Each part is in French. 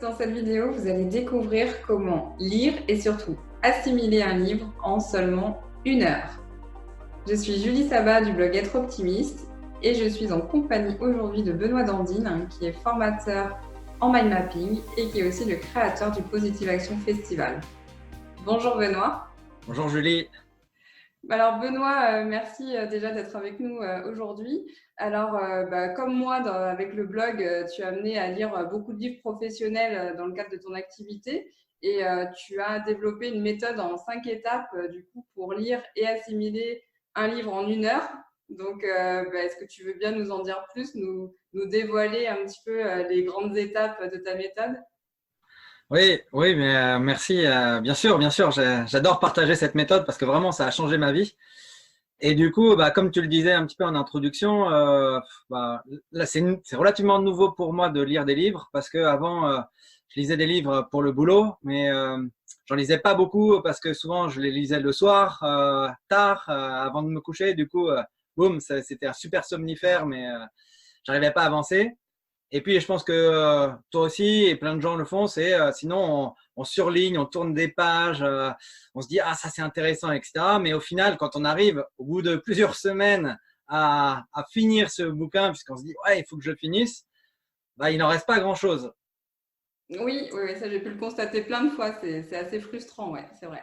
dans cette vidéo, vous allez découvrir comment lire et surtout assimiler un livre en seulement 1 heure. Je suis Julie Sabat du blog Être Optimiste et je suis en compagnie aujourd'hui de Benoît Dandine, qui est formateur en mind mapping et qui est aussi le créateur du Positive Action Festival. Bonjour Benoît. Bonjour Julie. Alors Benoît, merci déjà d'être avec nous aujourd'hui. Alors, comme moi, avec le blog, tu as amené à lire beaucoup de livres professionnels dans le cadre de ton activité et tu as développé une méthode en 5 étapes du coup pour lire et assimiler un livre en 1 heure. Donc, est-ce que tu veux bien nous en dire plus, nous dévoiler un petit peu les grandes étapes de ta méthode? Oui, mais merci. Bien sûr, j'adore partager cette méthode parce que vraiment, ça a changé ma vie. Et du coup, comme tu le disais un petit peu en introduction, là, c'est relativement nouveau pour moi de lire des livres parce que avant, je lisais des livres pour le boulot, mais j'en lisais pas beaucoup parce que souvent, je les lisais le soir, tard, avant de me coucher. Du coup, boum, c'était un super somnifère, mais j'arrivais pas à avancer. Et puis, je pense que toi aussi, et plein de gens le font, c'est sinon on surligne, on tourne des pages, on se dit ah ça c'est intéressant, etc. Mais au final, quand on arrive au bout de plusieurs semaines à finir ce bouquin, puisqu'on se dit ouais il faut que je le finisse, il n'en reste pas grand-chose. Oui, ça j'ai pu le constater plein de fois, c'est assez frustrant, ouais, c'est vrai.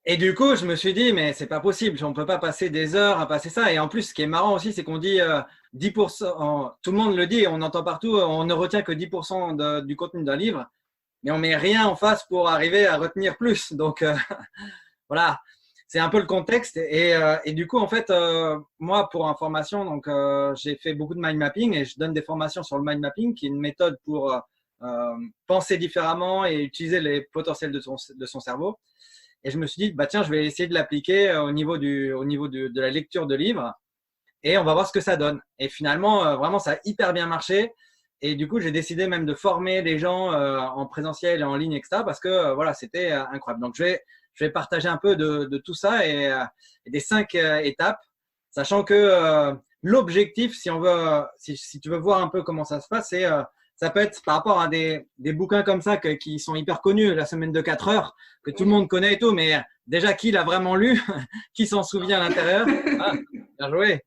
Et du coup, je me suis dit, mais c'est pas possible, on peut pas passer des heures à passer ça. Et en plus, ce qui est marrant aussi, c'est qu'on dit 10%, tout le monde le dit, on entend partout, on ne retient que 10% du contenu d'un livre, mais on met rien en face pour arriver à retenir plus. Donc, voilà, c'est un peu le contexte. Et du coup, en fait, moi, pour information, donc, j'ai fait beaucoup de mind mapping et je donne des formations sur le mind mapping, qui est une méthode pour penser différemment et utiliser les potentiels de son cerveau. Et je me suis dit, tiens, je vais essayer de l'appliquer au niveau de la lecture de livres et on va voir ce que ça donne. Et finalement, vraiment, ça a hyper bien marché. Et du coup, j'ai décidé même de former les gens en présentiel et en ligne, etc. Parce que voilà, c'était incroyable. Donc, je vais partager un peu de tout ça et des 5 étapes, sachant que l'objectif, si on veut, si tu veux voir un peu comment ça se passe, c'est ça peut être par rapport à des bouquins comme ça qui sont hyper connus, La semaine de 4 heures, que tout le monde connaît et tout, mais déjà, qui l'a vraiment lu? Qui s'en souvient à l'intérieur? Ah, bien joué.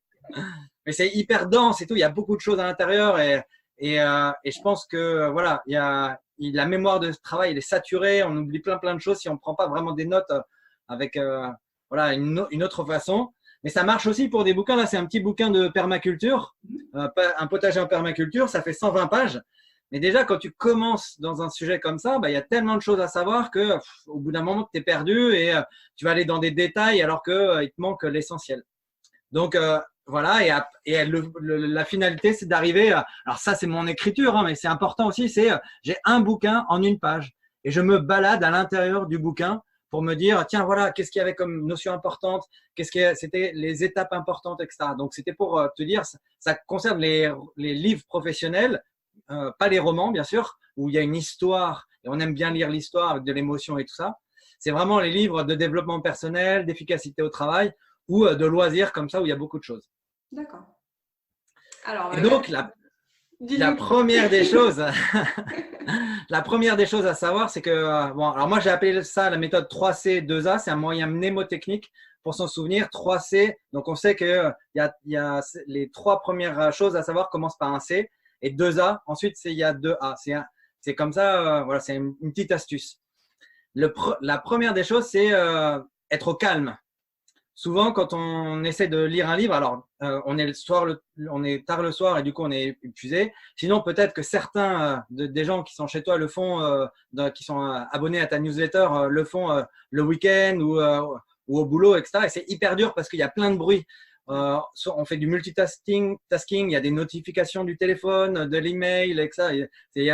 Mais c'est hyper dense et tout, il y a beaucoup de choses à l'intérieur et je pense que voilà, la mémoire de ce travail, elle est saturée, on oublie plein de choses si on ne prend pas vraiment des notes avec voilà, une autre façon. Mais ça marche aussi pour des bouquins. Là, c'est un petit bouquin de permaculture, un potager en permaculture, ça fait 120 pages. Mais déjà, quand tu commences dans un sujet comme ça, il y a tellement de choses à savoir que au bout d'un moment, tu es perdu et tu vas aller dans des détails alors qu'il te manque l'essentiel. Donc voilà, et la finalité, c'est d'arriver. Alors ça, c'est mon écriture, hein, mais c'est important aussi. C'est j'ai un bouquin en 1 page et je me balade à l'intérieur du bouquin pour me dire tiens voilà, qu'est-ce qu'il y avait comme notion importante, c'était les étapes importantes, etc. Donc c'était pour te dire, ça concerne les livres professionnels, pas les romans bien sûr, où il y a une histoire et on aime bien lire l'histoire avec de l'émotion et tout ça. C'est vraiment les livres de développement personnel, d'efficacité au travail ou de loisirs comme ça où il y a beaucoup de choses. D'accord. Alors, Et donc, la dis-nous. première des choses, la première des choses à savoir, c'est que, bon, alors moi j'ai appelé ça la méthode 3C 2A, c'est un moyen mnémotechnique pour s'en souvenir. 3C, donc on sait que il y a les 3 premières choses à savoir commencent par un C et 2A, ensuite il y a 2A. C'est comme ça, voilà, c'est une petite astuce. La première des choses, c'est être au calme. Souvent, quand on essaie de lire un livre, alors on est tard le soir et du coup on est épuisé. Sinon, peut-être que certains des gens qui sont chez toi le font, qui sont abonnés à ta newsletter, le font le week-end ou au boulot, etc. Et c'est hyper dur parce qu'il y a plein de bruit. On fait du multitasking, il y a des notifications du téléphone, de l'email, etc.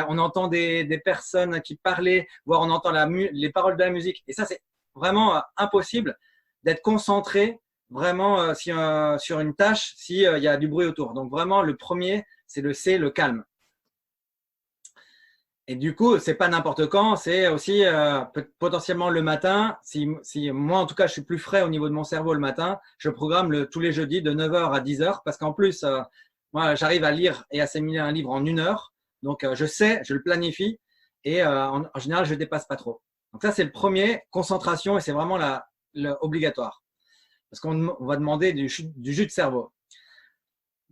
On entend des personnes qui parlaient, voire on entend les paroles de la musique. Et ça, c'est vraiment impossible d'être concentré vraiment sur une tâche s'il y a du bruit autour. Donc vraiment, le premier, c'est le C, le calme. Et du coup, c'est pas n'importe quand, c'est aussi potentiellement le matin. Si moi, en tout cas, je suis plus frais au niveau de mon cerveau le matin, je programme tous les jeudis de 9 h à 10 h parce qu'en plus, moi, j'arrive à lire et assimiler un livre en 1 heure. Donc, je le planifie. et en général, je ne dépasse pas trop. Donc ça, c'est le premier, concentration, et c'est vraiment obligatoire. Parce qu'on va demander du jus de cerveau.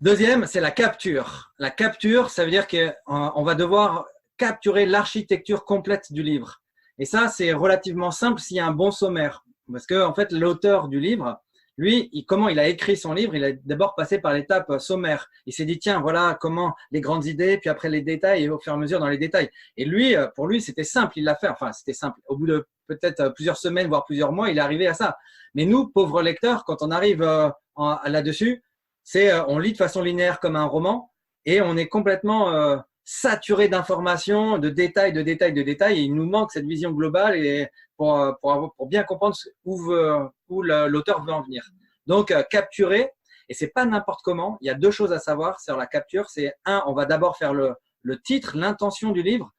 Deuxième, c'est la capture. La capture, ça veut dire qu'on va devoir capturer l'architecture complète du livre. Et ça, c'est relativement simple s'il y a un bon sommaire. Parce que, en fait, l'auteur du livre, lui, comment il a écrit son livre, il a d'abord passé par l'étape sommaire. Il s'est dit, tiens, voilà comment les grandes idées, puis après les détails, et au fur et à mesure dans les détails. Et lui, pour lui, c'était simple, il l'a fait. Enfin, c'était simple. Au bout de peut-être plusieurs semaines, voire plusieurs mois, il est arrivé à ça. Mais nous, pauvres lecteurs, quand on arrive là-dessus, on lit de façon linéaire comme un roman et on est complètement saturé d'informations, de détails, de détails, de détails. Et il nous manque cette vision globale et pour bien comprendre où l'auteur veut en venir. Donc, capturer, et c'est pas n'importe comment. Il y a deux choses à savoir sur la capture. C'est on va d'abord faire le titre, l'intention du livre.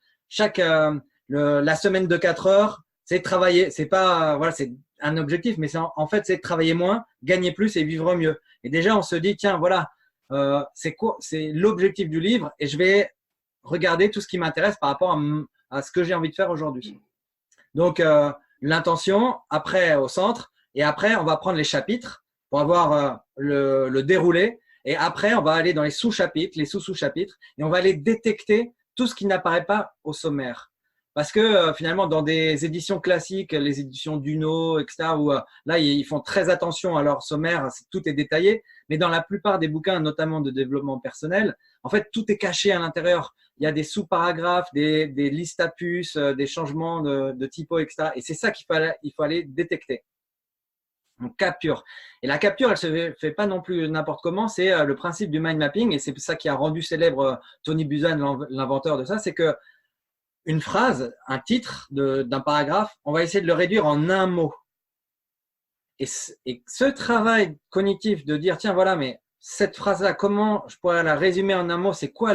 La semaine de 4 heures, c'est travailler. C'est pas, voilà, c'est un objectif, mais en fait, c'est travailler moins, gagner plus et vivre mieux. Et déjà, on se dit, tiens, voilà, c'est l'objectif du livre et je vais regarder tout ce qui m'intéresse par rapport à ce que j'ai envie de faire aujourd'hui. Donc, l'intention, après au centre, et après, on va prendre les chapitres pour avoir le déroulé. Et après, on va aller dans les sous-chapitres, les sous-sous-chapitres, et on va aller détecter tout ce qui n'apparaît pas au sommaire. Parce que finalement, dans des éditions classiques, les éditions Duno, etc., où là, ils font très attention à leur sommaire, tout est détaillé. Mais dans la plupart des bouquins, notamment de développement personnel, en fait, tout est caché à l'intérieur. Il y a des sous-paragraphes, des listes à puces, des changements de typo, etc. Et c'est ça qu'il faut aller détecter. Donc, capture. Et la capture, elle se fait pas non plus n'importe comment. C'est le principe du mind mapping. Et c'est ça qui a rendu célèbre Tony Buzan, l'inventeur de ça. C'est que une phrase, un titre d'un paragraphe, on va essayer de le réduire en un mot. Et ce travail cognitif de dire, tiens, voilà, mais cette phrase-là, comment je pourrais la résumer en un mot? C'est quoi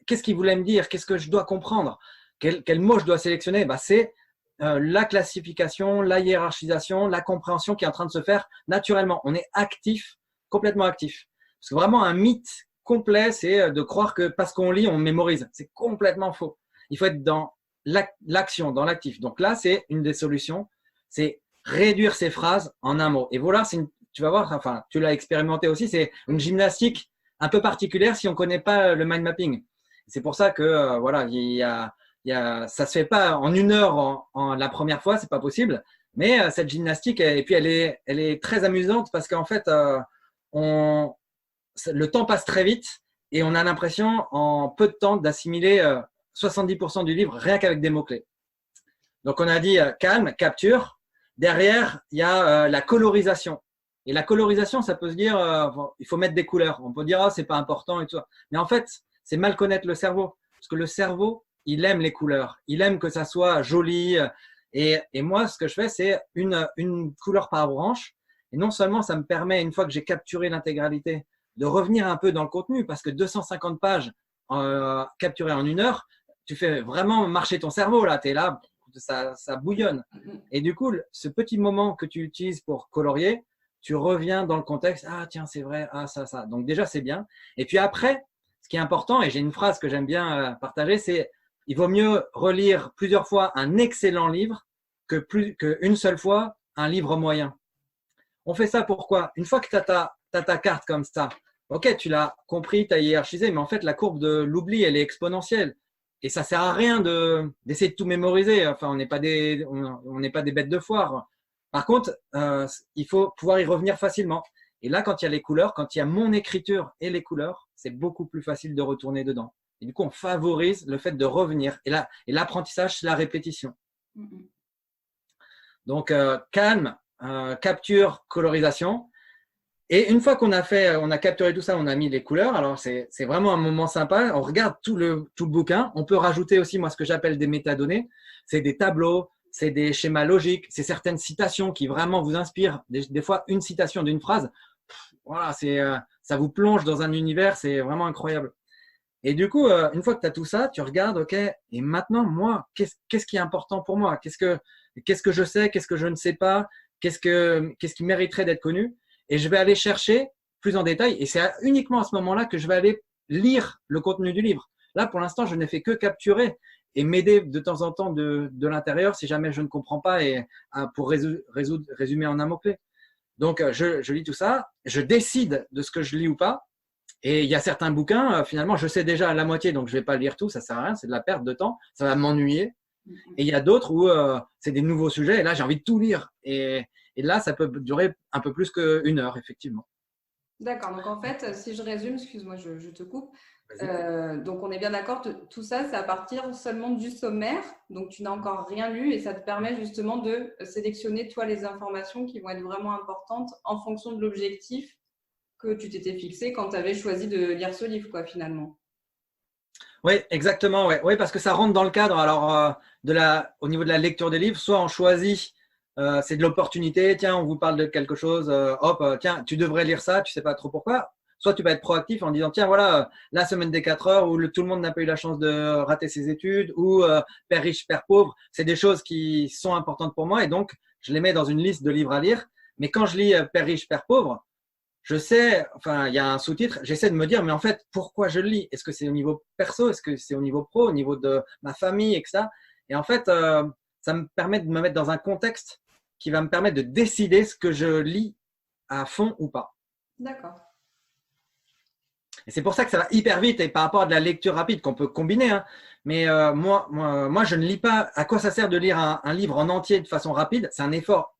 qu'est-ce qu'il voulait me dire? Qu'est-ce que je dois comprendre? Quel mot je dois sélectionner? C'est la classification, la hiérarchisation, la compréhension qui est en train de se faire naturellement. On est actif, complètement actif. Parce que vraiment, un mythe complet, c'est de croire que parce qu'on lit, on mémorise. C'est complètement faux. Il faut être dans l'action, dans l'actif. Donc là, c'est une des solutions, c'est réduire ces phrases en un mot. Et voilà, tu vas voir, enfin, tu l'as expérimenté aussi, c'est une gymnastique un peu particulière si on ne connaît pas le mind mapping. C'est pour ça que voilà, ça se fait pas en 1 heure la première fois, c'est pas possible. Mais cette gymnastique, et puis elle est très amusante parce qu'en fait, le temps passe très vite et on a l'impression en peu de temps d'assimiler 70% du livre rien qu'avec des mots-clés. Donc, on a dit calme, capture. Derrière, il y a la colorisation. Et la colorisation, ça peut se dire, il faut mettre des couleurs. On peut dire, ah, c'est pas important et tout ça. Mais en fait, c'est mal connaître le cerveau. Parce que le cerveau, il aime les couleurs. Il aime que ça soit joli. Et moi, ce que je fais, c'est une couleur par branche. Et non seulement, ça me permet, une fois que j'ai capturé l'intégralité, de revenir un peu dans le contenu. Parce que 250 pages capturées en 1 heure, tu fais vraiment marcher ton cerveau là, tu es là, ça bouillonne. Et du coup, ce petit moment que tu utilises pour colorier, tu reviens dans le contexte, ah tiens, c'est vrai, ah ça. Donc déjà, c'est bien. Et puis après, ce qui est important, et j'ai une phrase que j'aime bien partager, c'est il vaut mieux relire plusieurs fois un excellent livre qu'une seule fois un livre moyen. On fait ça pourquoi? Une fois que tu as ta carte comme ça, ok, tu l'as compris, tu as hiérarchisé, mais en fait, la courbe de l'oubli, elle est exponentielle. Et ça sert à rien d'essayer de tout mémoriser. Enfin, on n'est pas des bêtes de foire. Par contre, il faut pouvoir y revenir facilement. Et là, quand il y a les couleurs, quand il y a mon écriture et les couleurs, c'est beaucoup plus facile de retourner dedans. Et du coup, on favorise le fait de revenir. Et l'apprentissage, c'est la répétition. Donc, calme, capture, colorisation. Et une fois qu'on a capturé tout ça, on a mis les couleurs. Alors, c'est vraiment un moment sympa. On regarde tout le bouquin. On peut rajouter aussi, moi, ce que j'appelle des métadonnées. C'est des tableaux, c'est des schémas logiques, c'est certaines citations qui vraiment vous inspirent. Des fois, une citation d'une phrase, voilà, ça vous plonge dans un univers, c'est vraiment incroyable. Et du coup, une fois que tu as tout ça, tu regardes, ok, et maintenant, moi, qu'est-ce qui est important pour moi? Qu'est-ce que je sais? Qu'est-ce que je ne sais pas? Qu'est-ce qui mériterait d'être connu? Et je vais aller chercher plus en détail. Et c'est uniquement à ce moment-là que je vais aller lire le contenu du livre. Là, pour l'instant, je n'ai fait que capturer. et m'aider de temps en temps de l'intérieur si jamais je ne comprends pas et pour résumer en un mot-clé. Donc, je lis tout ça, je décide de ce que je lis ou pas. Et il y a certains bouquins, finalement, je sais déjà la moitié, donc je ne vais pas lire tout, ça ne sert à rien, c'est de la perte de temps, ça va m'ennuyer. Et il y a d'autres où c'est des nouveaux sujets, et là, j'ai envie de tout lire. Et là, ça peut durer un peu plus qu'une heure, effectivement. D'accord, donc en fait, si je résume, excuse-moi, je te coupe. Vas-y. Donc on est bien d'accord, tout ça, c'est à partir seulement du sommaire, donc tu n'as encore rien lu et ça te permet justement de sélectionner toi les informations qui vont être vraiment importantes en fonction de l'objectif que tu t'étais fixé quand tu avais choisi de lire ce livre, quoi, finalement. Oui, exactement. Ouais. Oui, parce que ça rentre dans le cadre. Alors, au niveau de la lecture des livres, soit on choisit, c'est de l'opportunité. Tiens, on vous parle de quelque chose. Hop, tiens, tu devrais lire ça. Tu sais pas trop pourquoi. Soit tu vas être proactif en disant, tiens, voilà, la semaine des 4 heures où tout le monde n'a pas eu la chance de rater ses études ou Père riche, Père pauvre. C'est des choses qui sont importantes pour moi et donc je les mets dans une liste de livres à lire. Mais quand je lis Père riche, Père pauvre, je sais, enfin, il y a un sous-titre, j'essaie de me dire, mais en fait, pourquoi je le lis? Est-ce que c'est au niveau perso? Est-ce que c'est au niveau pro, au niveau de ma famille et que ça? Et en fait, ça me permet de me mettre dans un contexte qui va me permettre de décider ce que je lis à fond ou pas. D'accord. Et c'est pour ça que ça va hyper vite et par rapport à de la lecture rapide qu'on peut combiner. Hein. Mais moi, je ne lis pas. À quoi ça sert de lire un livre en entier de façon rapide? C'est un effort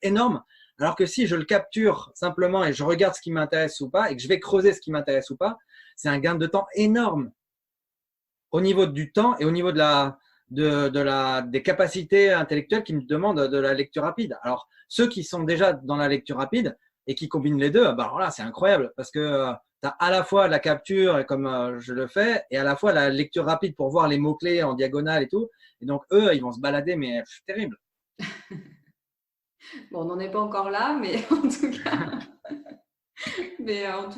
énorme. Alors que si je le capture simplement et je regarde ce qui m'intéresse ou pas et que je vais creuser ce qui m'intéresse ou pas, c'est un gain de temps énorme au niveau du temps et au niveau des capacités intellectuelles qui me demandent de la lecture rapide. Alors, ceux qui sont déjà dans la lecture rapide et qui combinent les deux, bah alors là, c'est incroyable parce que tu as à la fois la capture, comme je le fais, et à la fois la lecture rapide pour voir les mots-clés en diagonale et tout. Et donc, eux, ils vont se balader, mais c'est terrible. Bon, on n'en est pas encore là, mais en tout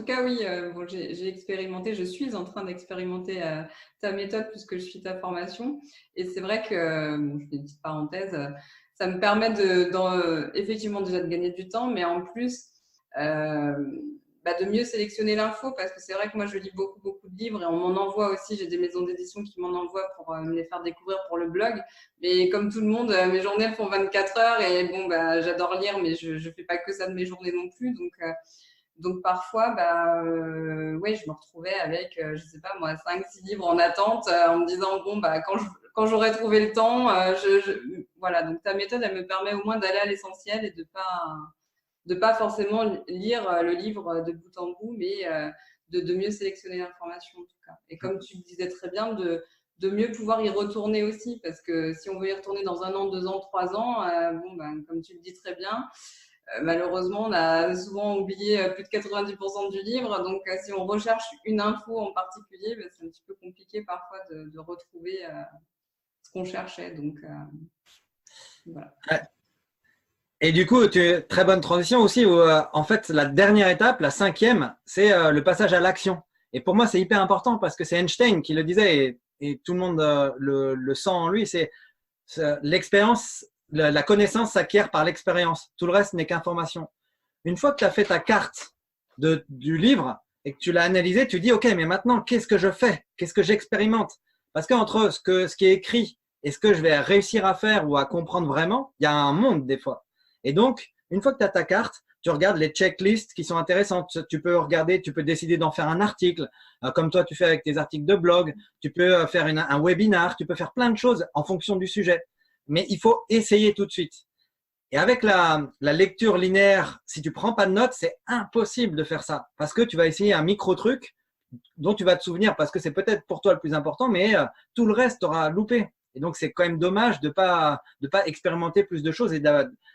cas, oui, bon, j'ai expérimenté, je suis en train d'expérimenter ta méthode puisque je suis ta formation. Et c'est vrai que, bon, je fais une petite parenthèse, ça me permet effectivement déjà de gagner du temps, mais en plus euh, de mieux sélectionner l'info parce que c'est vrai que moi, je lis beaucoup, beaucoup de livres et on m'en envoie aussi. J'ai des maisons d'édition qui m'en envoient pour me les faire découvrir pour le blog. Mais comme tout le monde, mes journées elles font 24 heures et bon, j'adore lire, mais je ne fais pas que ça de mes journées non plus. Donc parfois, ouais, je me retrouvais avec, je sais pas moi, 5-6 livres en attente en me disant, bon, quand j'aurai trouvé le temps, voilà. Donc ta méthode, elle me permet au moins d'aller à l'essentiel et de pas forcément lire le livre de bout en bout, mais de mieux sélectionner l'information en tout cas. Et comme tu le disais très bien, de mieux pouvoir y retourner aussi, parce que si on veut y retourner dans 1 an, 2 ans, 3 ans, comme tu le dis très bien, malheureusement, on a souvent oublié plus de 90% du livre. Donc, si on recherche une info en particulier, c'est un petit peu compliqué parfois de retrouver ce qu'on cherchait. Donc, voilà. Ouais. Et du coup, très bonne transition aussi où en fait, la dernière étape, la cinquième, c'est le passage à l'action. Et pour moi, c'est hyper important parce que c'est Einstein qui le disait et tout le monde le sent en lui, c'est l'expérience, la connaissance s'acquiert par l'expérience. Tout le reste n'est qu'information. Une fois que tu as fait ta carte du livre et que tu l'as analysé, tu dis, OK, mais maintenant, qu'est-ce que je fais? Qu'est-ce que j'expérimente? Parce qu'entre ce qui est écrit et ce que je vais réussir à faire ou à comprendre vraiment, il y a un monde des fois. Et donc, une fois que tu as ta carte, tu regardes les checklists qui sont intéressantes. Tu peux regarder, tu peux décider d'en faire un article, comme toi tu fais avec tes articles de blog. Tu peux faire un webinar, tu peux faire plein de choses en fonction du sujet. Mais il faut essayer tout de suite. Et avec la lecture linéaire, si tu prends pas de notes, c'est impossible de faire ça. Parce que tu vas essayer un micro-truc dont tu vas te souvenir parce que c'est peut-être pour toi le plus important, mais tout le reste t'aura loupé. Et donc, c'est quand même dommage de pas expérimenter plus de choses. Et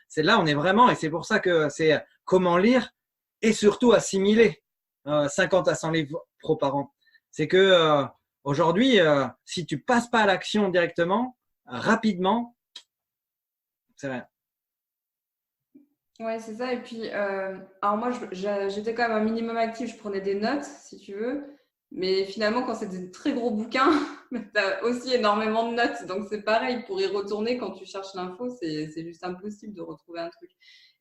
c'est là, on est vraiment, et c'est pour ça que c'est comment lire et surtout assimiler 50 à 100 livres pro par an. C'est que aujourd'hui, si tu passes pas à l'action directement, rapidement, c'est rien. Ouais, c'est ça. Et puis, alors moi, j'étais quand même un minimum actif. Je prenais des notes, si tu veux. Mais finalement, quand c'est des très gros bouquins, tu as aussi énormément de notes. Donc, c'est pareil. Pour y retourner, quand tu cherches l'info, c'est juste impossible de retrouver un truc.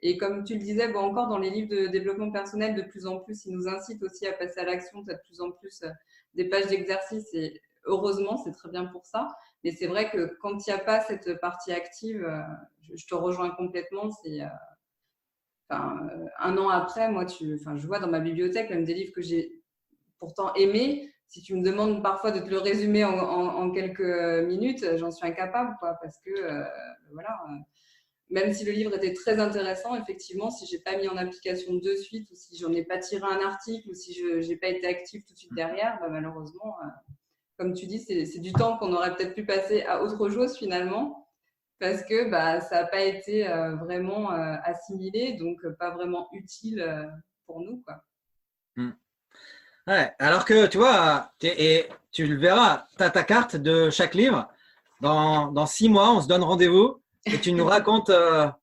Et comme tu le disais, bon, encore dans les livres de développement personnel, de plus en plus, ils nous incitent aussi à passer à l'action. Tu as de plus en plus des pages d'exercice. Et heureusement, c'est très bien pour ça. Mais c'est vrai que quand il n'y a pas cette partie active, je te rejoins complètement. Un an après, moi, je vois dans ma bibliothèque même des livres que j'ai pourtant aimés. Si tu me demandes parfois de te le résumer en quelques minutes, j'en suis incapable, quoi, parce que voilà. Même si le livre était très intéressant, effectivement, si j'ai pas mis en application de suite, ou si j'en ai pas tiré un article, ou si je n'ai pas été active tout de suite derrière, bah, malheureusement, comme tu dis, c'est du temps qu'on aurait peut-être pu passer à autre chose finalement, parce que bah, ça n'a pas été vraiment assimilé, donc pas vraiment utile pour nous, quoi. Ouais, alors que tu vois, et tu le verras, tu as ta carte de chaque livre. Dans 6 mois, on se donne rendez-vous et tu nous racontes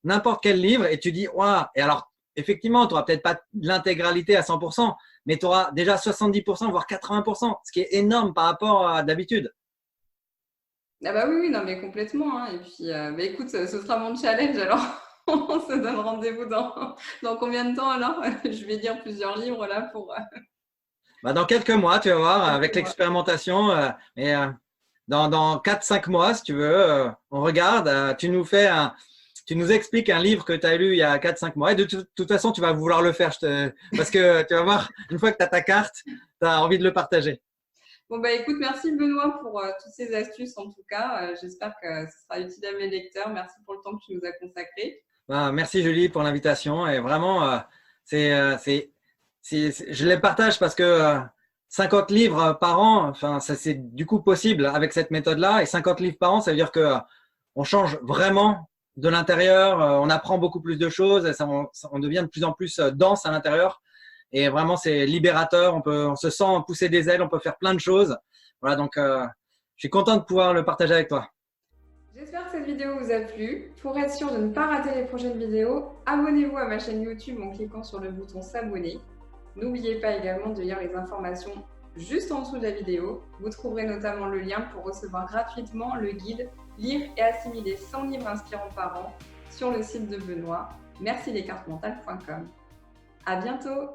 n'importe quel livre et tu dis, waouh, et alors, effectivement, tu n'auras peut-être pas l'intégralité à 100%, mais tu auras déjà 70%, voire 80%, ce qui est énorme par rapport à d'habitude. Ah bah oui, oui, non, mais complètement. Hein. Et puis, bah, écoute, ce sera mon challenge. Alors, on se donne rendez-vous dans combien de temps alors? Je vais lire plusieurs livres là pour Bah, dans quelques mois, tu vas voir, avec quelques mois. l'expérimentation, et dans 4-5 mois, si tu veux, on regarde, tu nous expliques un livre que tu as lu il y a 4-5 mois. Et de toute façon, tu vas vouloir le faire, parce que tu vas voir, une fois que tu as ta carte, tu as envie de le partager. Bon, bah écoute, merci Benoît pour toutes ces astuces en tout cas. J'espère que ce sera utile à mes lecteurs. Merci pour le temps que tu nous as consacré. Bah, merci Julie pour l'invitation. Et vraiment, je les partage parce que 50 livres par an, enfin, ça c'est du coup possible avec cette méthode-là. Et 50 livres par an, ça veut dire que on change vraiment de l'intérieur, on apprend beaucoup plus de choses, et on devient de plus en plus dense à l'intérieur. Et vraiment, c'est libérateur. On se sent pousser des ailes, on peut faire plein de choses. Voilà, donc je suis content de pouvoir le partager avec toi. J'espère que cette vidéo vous a plu. Pour être sûr de ne pas rater les prochaines vidéos, abonnez-vous à ma chaîne YouTube en cliquant sur le bouton s'abonner. N'oubliez pas également de lire les informations juste en dessous de la vidéo. Vous trouverez notamment le lien pour recevoir gratuitement le guide Lire et assimiler 100 livres inspirants par an sur le site de Benoît, merci lescartesmentales.com. À bientôt!